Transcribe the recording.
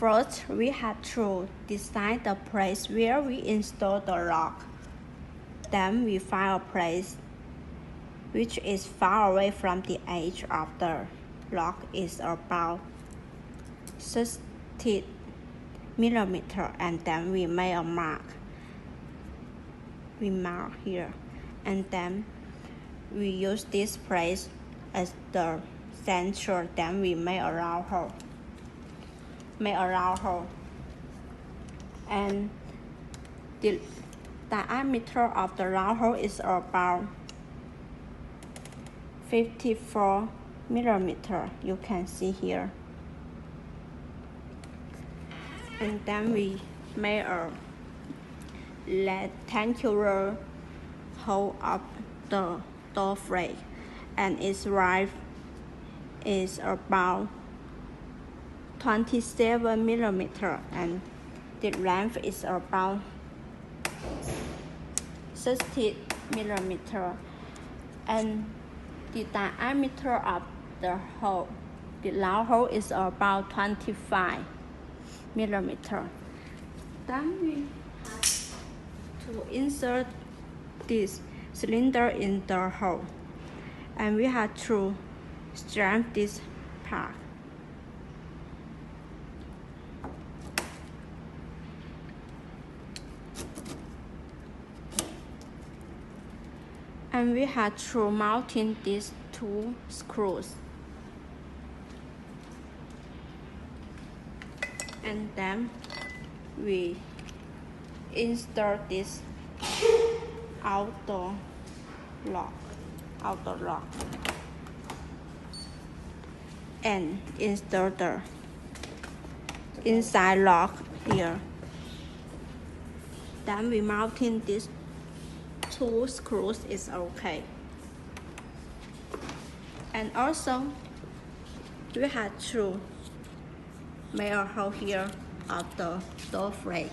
First, we have to decide the place where we install the lock. Then we find a place which is far away from the edge of the lock, is about 60 millimeters, and then we make a mark. We mark here, and then we use this place as the center. Then we make a round hole. And the diameter of the round hole is about 54 millimeters. You can see here. And then we make a rectangular hole of the door frame, and its height is about 27 millimeters, and the length is about 60 millimeters, and the diameter of the hole, the round hole, is about 25 millimeters. Then we have to insert this cylinder in the hole, and we have to strap this part. And we have to mount in these two screws. And then we insert this outer lock, and insert the inside lock here. Then we mount in these two screws is okay. And also we have to make a hole here of the door frame,